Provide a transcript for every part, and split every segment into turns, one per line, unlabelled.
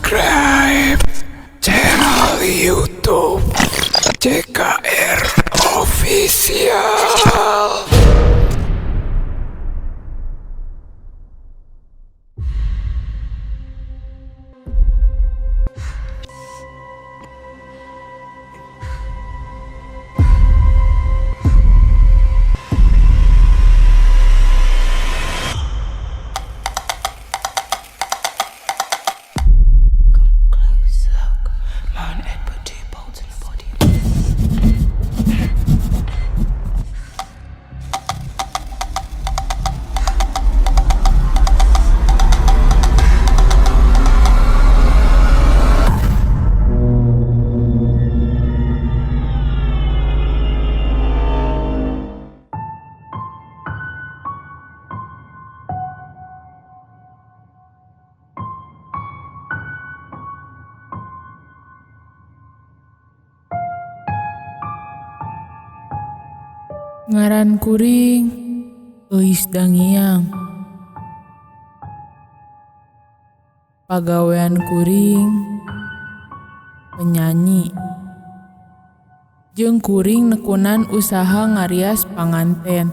subscribe channel YouTube CKR Official.
Ngaran kuring Euis Dangiang. Pagawean kuring penyanyi. Jeung kuring nekunan usaha ngarias panganten.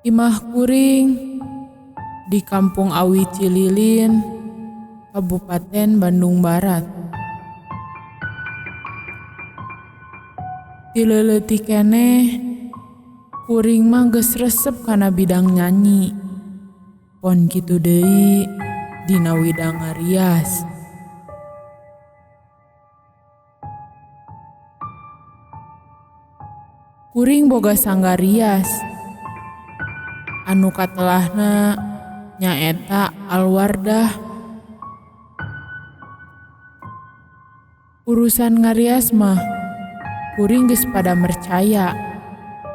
Imah kuring di Kampung Awi Cililin, Kabupaten Bandung Barat. Dileuleut keneh kuring mah geus resep kana bidang nyanyi. Pon kitu deui dina widang ngarias. Kuring boga sanggarias anu katelahna nyaeta Alwardah. Urusan ngarias mah kuring geus pada mercaya,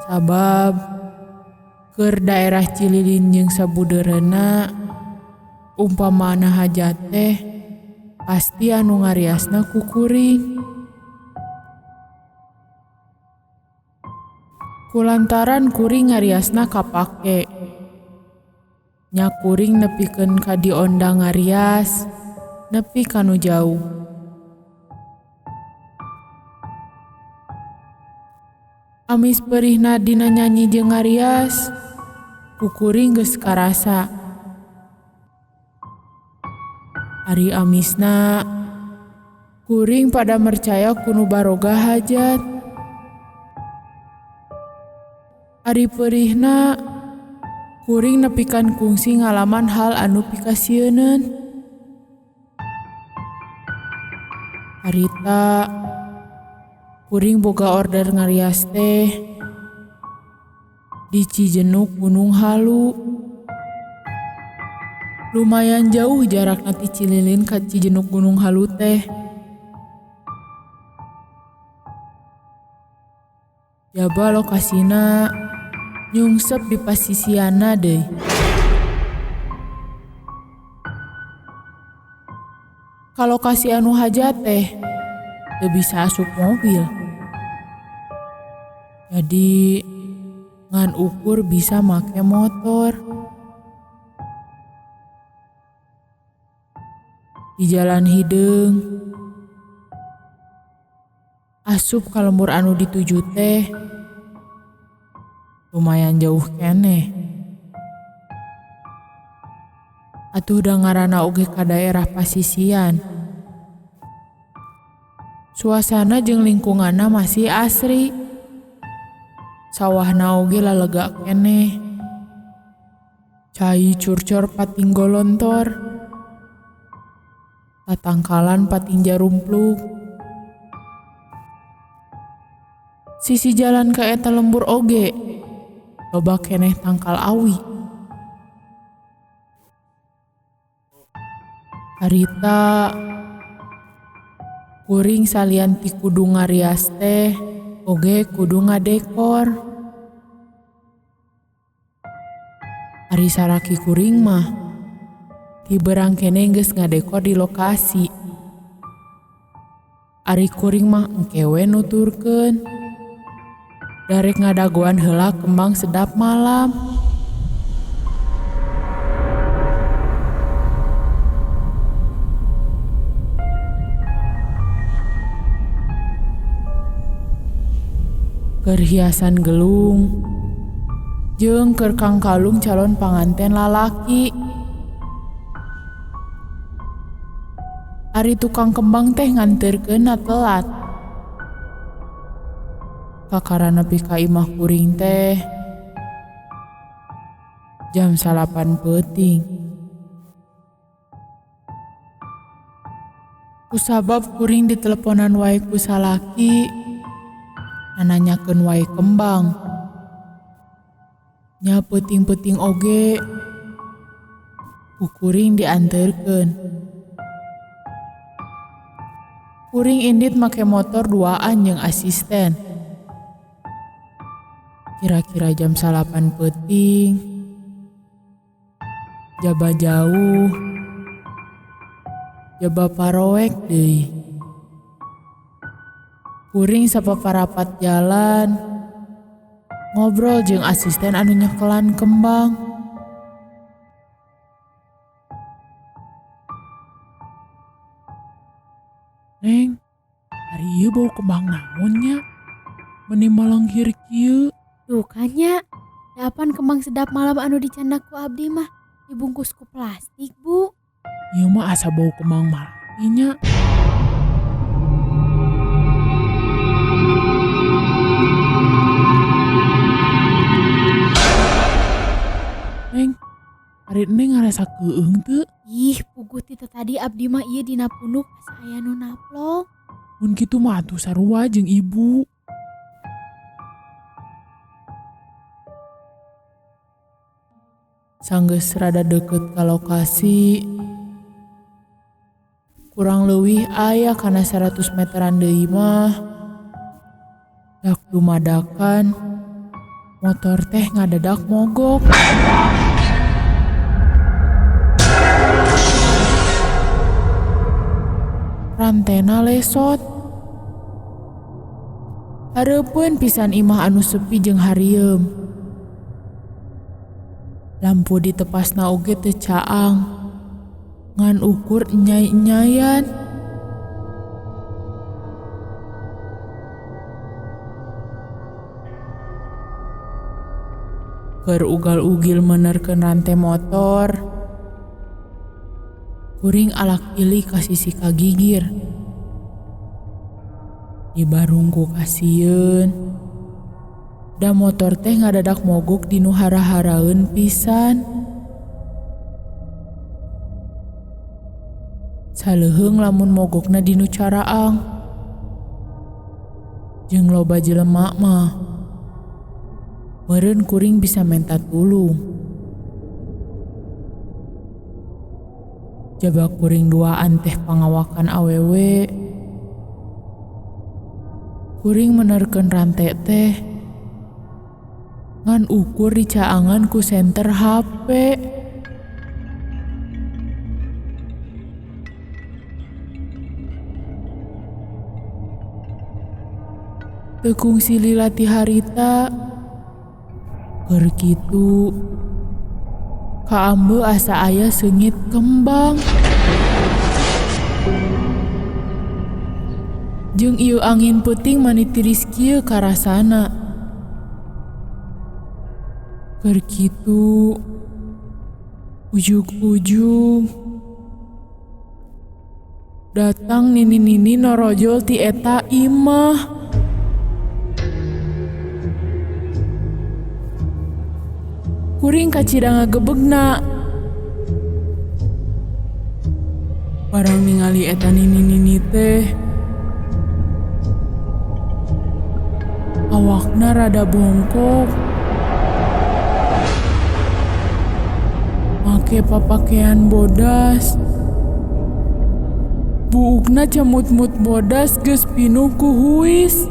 sabab keur daerah Cililin jeung sabudeureuna umpamana hajat teh pasti anu ngariasna ku kuring. Kulantaran kuring ngariasna kapake, nya kuring nepikeun ka diondang ngarias nepi kanu jauh. Amis perihna dina nyanyi jeung ngarias, ku kuring geus karasa. Ari amisna, kuring pada mercaya kunu baroga hajat. Ari perihna, kuring nepikan kungsi ngalaman hal anu pikasieun. Harita kuring boga order ngarias teh di Cijenuk Gunung Halu. Lumayan jauh jarak ti Cililin ka Cijenuk Gunung Halu teh. Jaba lokasina nyungsep di pasisiana deui. Ka lokasi anu hajat teh teu bisa asup mobil. Jadi ngan ukur bisa make motor. Di jalan hideung asup ka lembur anu dituju teh lumayan jauh keneh. Atuh da ngaranna oge ka daerah pasisian. Suasana jeung lingkunganna masih asri. Sawahna oge lalega keneh. Cai curcor pating golontor. Tatangkalan pating jarumpluk. Sisi jalan ka eta lembur oge loba keneh tangkal awi. Harita kuring salian ti kudu ngarias teh oge kudu ngadekor. Ari saraki kuring mah ti beurang keneh geus ngadekor di lokasi. Ari kuring mah engkewe nuturkeun. Darek ngadagoan heula kembang sedap malam. keur hiasan gelung, jeung keur kang kalung calon panganten lalaki. Ari tukang kembang teh nganterkeunna telat. Kakara nepi ka imah kuring teh jam 8 peuting. Kusabab kuring diteleponan wae ku salaki, nanyakeun wae kembang. Nya peuting-peuting oge ku kuring dianterkeun. Kuring indit make motor duaan jeung asisten. Kira-kira jam 8 peuting. Jaba jauh. Jaba paroek deui. Kuring sapaparapat jalan. Ngobrol jeung asisten anu nyekelan kembang.
Neng, hari ieu bau kembang naon nya? Meni malenghir kieu.
Tuh kan nya, dapan kembang sedap malam anu dicandak ku abdi mah dibungkus ku plastik, Bu.
Ieu mah asa bau kembang mati nya. Neng, hari Neng ngarasa keung teu?
Ih, puguh ti tadi abdi mah ieu dina punduk asa aya nu naplok.
Mun kitu mah atuh sarua jeung ibu.
Sanggeus rada deket ka lokasi, kurang leuwih aya kana 100 meteran deui mah dak dumadakan motor teh ngadadak mogok. Rantena lesot. Hareupeun pisan imah anu sepi jeung harieum. Lampu di tepasna oge teu caang. Ngan ukur enyai-enyayan. Keur ugal-ugil menerkeun rante motor. Kuring alak ilih ka sisi kagigir. Di barungku kasieun. Da motor teh ngadadak mogok dinu hara-haraeun pisan. Saleuheung lamun mogokna dinu caraang. Jeung loba jelema mah meureun kuring bisa menta tulung. Jaba kuring duaan teh pangawakan awewe. Kuring menerkeun rante teh ngan ukur di caangan ku senter HP. Teu kungsi lila ti harita. Keur kitu ka ambe asa aya seungit kembang. Jeung ieu angin peuting mani tiris kieu karasana. Keur kitu ujug-ujug datang nini-nini norojol ti eta imah. Kuring kacidang ngagebegna. Barang ningali eta nini-nini teh awakna rada bongkok. Make papakean bodas. Buukna camut-mut bodas geus pinuh ku huis.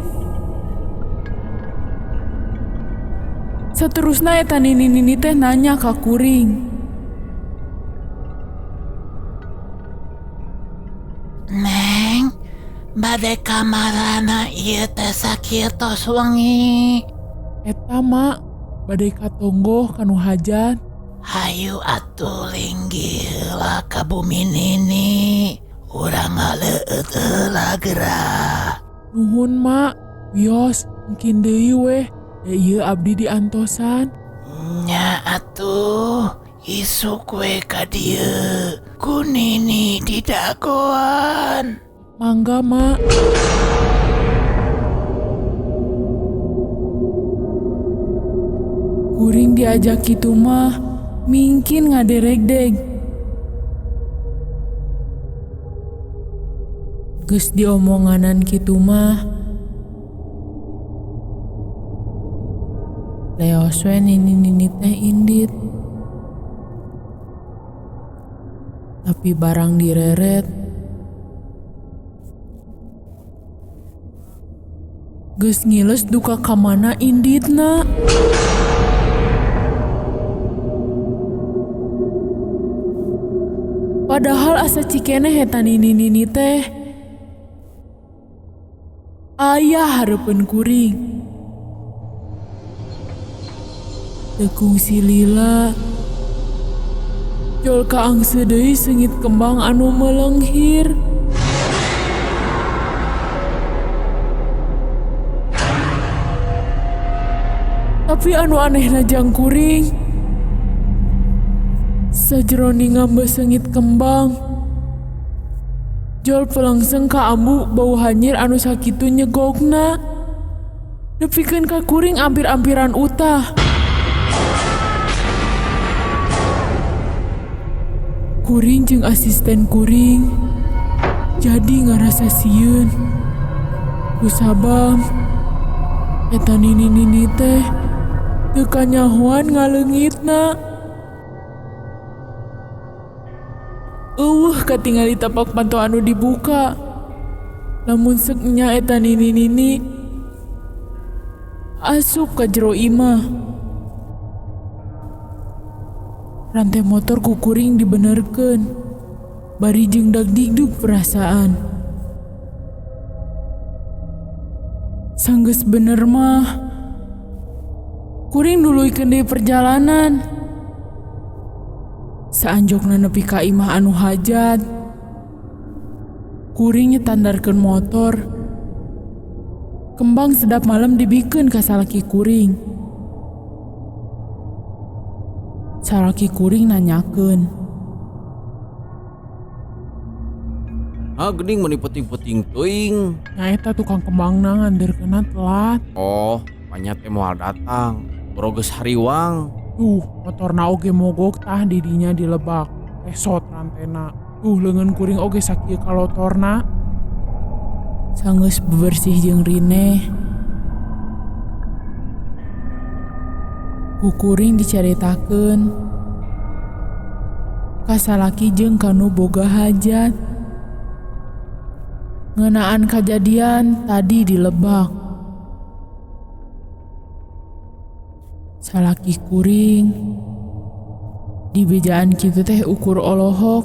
Saterusna eta nini-nini teh nanya ka kuring.
Neng, bade kamarana ieu teh sakieutos wengi.
Eta mak bade katonggoh kanu hajat.
Hayu atuh linggih heula ka bumi nini. Urang ngaleueut heula geura.
Nuhun mak, Wios, mungkin deui weh. Da ieu abdi diantosan.
Nya atuh, isuk we ka dieu. Kunini di dagoan.
Mangga, Mak.
Kuring diajak kitu mah mingkin ngaderegdeg. Geus diomonganan kitu mah leos we nini teh indit. Tapi barang direret geus ngiles duka kamana inditna. Padahal asa cikene eta nini teh aya hareupeun kuring. Tekung si lila jol kaangse deui seungit kembang anu melenghir. Tapi anu anehna jang kuring, sajroning ngambeu seungit kembang jol pelangseng ka ambu bau hanyir anu sakitu nyegokna. Nepikeun ka kuring ampir-ampiran utah. Kuring jeung asisten kuring jadi ngarasa sieun. Kusabab eta nini teh teu kanyahoan ngaleungitna. Katingali tapak panto anu dibuka. Lamun seuk nya eta nini asup ka jero imah. Rantai motor ku kuring dibenerkeun. Bari jeung dagdikduk perasaan. Sanggeus bener mah kuring nuluykeun deui perjalanan. Saanjokna nepi ka imah anu hajat, kuring nyetandarkeun motor. Kembang sedap malam dibikeun ka salaki kuring. Salaki kuring nanyakeun,
Geuning meuni peting-peting teuing.
Nya eta tukang kembangna ngandeurkeunna telat.
Oh, banyak teh moal datang. Boro geus hariwang.
Motorna oge mogok tah didinya dilebak. Esot rantena. Leungeun kuring oge sakieu kalotorna.
Sanggeus bebersih jeung rineh, ku kuring dicaritakeun ka salaki jeung kanu boga hajat ngeunaan kajadian tadi di Lebak. Salaki kuring di bejaan kitu teh ukur olohok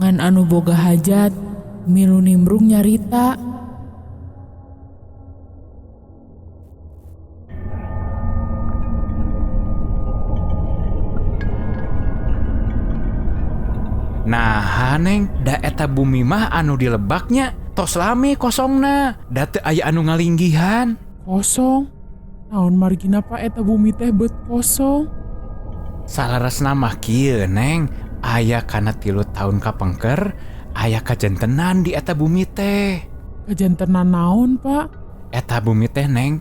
ngan anu boga hajat milu nimbrung nyarita.
Nah, Neng, da eta bumi mah anu dilebaknya tos lame kosongna, da teu aya anu ngalinggihan.
Kosong? Naon margina pa eta bumi teh beut kosong?
Salaresna mah kieu, Neng, aya kana 3 tahun kapengker, aya kajentenan di eta bumi teh.
Kajentenan naon, Pak?
Eta bumi teh, Neng,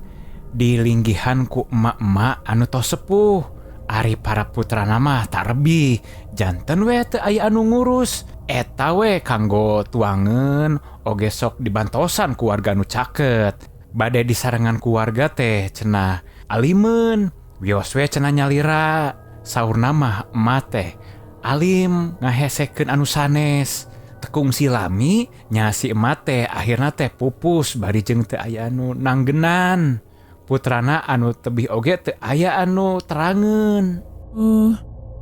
dilinggihan ku emak-emak anu tos sepuh. Ari para putrana mah tak lebih, janten we teu aya anu ngurus. Eta we kanggo tuangeun oge sok dibantosan ku warga nu caket. Bade disarengan ku warga teh cenah alimeun, wios we cenah nyalira. Saurna mah emak teh alim ngahesekeun anu sanes. Tekung silami nya si emak teh akhirna teh pupus bari jeung teu aya anu nanggenan. Putrana anu tebih oge teu aya anu terangeun.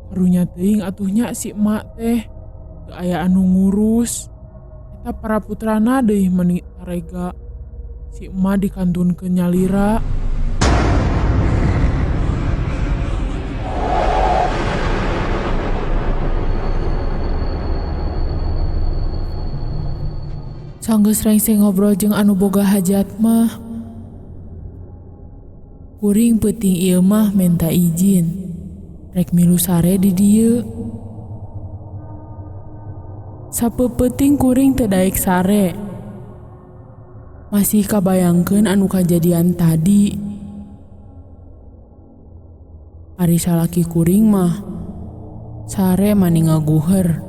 Karunya teuing atuhnya si emak teh teu aya anu ngurus. Eta para putrana deui meuni tarega. Si emak dikantunkeun nyalira.
Sanggeus rengseng ngobrol jeung anu boga hajat mah, kuring peuting ieu mah minta izin rek milu sare di dieu. Sapeuting kuring teu daek sare, masih kabayangkeun anu kajadian tadi. Ari salaki kuring mah sare mani ngaguher,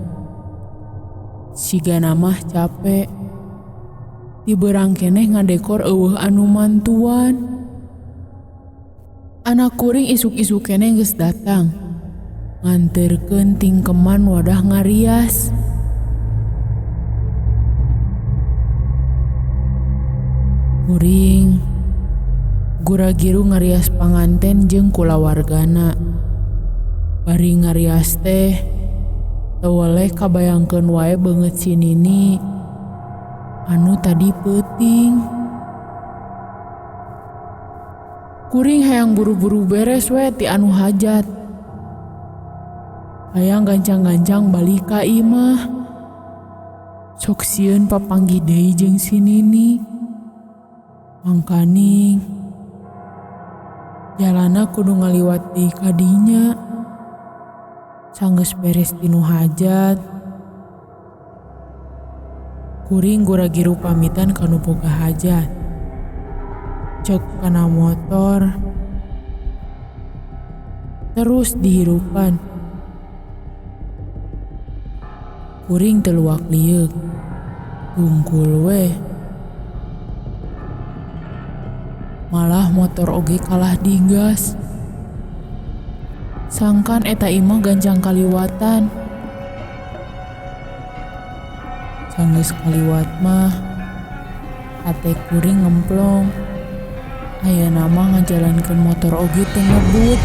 sigana mah capek. Dibeurang keneh ngadekor eueuh anu mantuan. Anak kuring isuk-isuk keneh geus datang, nganterkeun tingkeman wadah ngarias. Kuring gura-giru ngarias panganten jeung kulawargana. Bari ngarias teh teweleh kabayangkeun wae beungeut si Nini anu tadi peuting. Kuring hayang buru-buru beres we ti anu hajat. Hayang gancang-gancang balik ka imah. Sok sieun papanggih deui jeung si Nini. Mangkaning jalana kudu ngaliwat deui ka dinya. Sanggeus beres tinu hajat, kuring gura-giru pamitan ka nu boga hajat. Cek kana motor, terus dihirupan. Kuring teu luak lieur, tungkul we. Malah motor oge kalah digas. Sangkan eta imah gancang kaliwatan. Sanggeus kaliwat mah hate kuring ngemplong. Ayeuna mah ngajalankeun motor oge teu ngebut.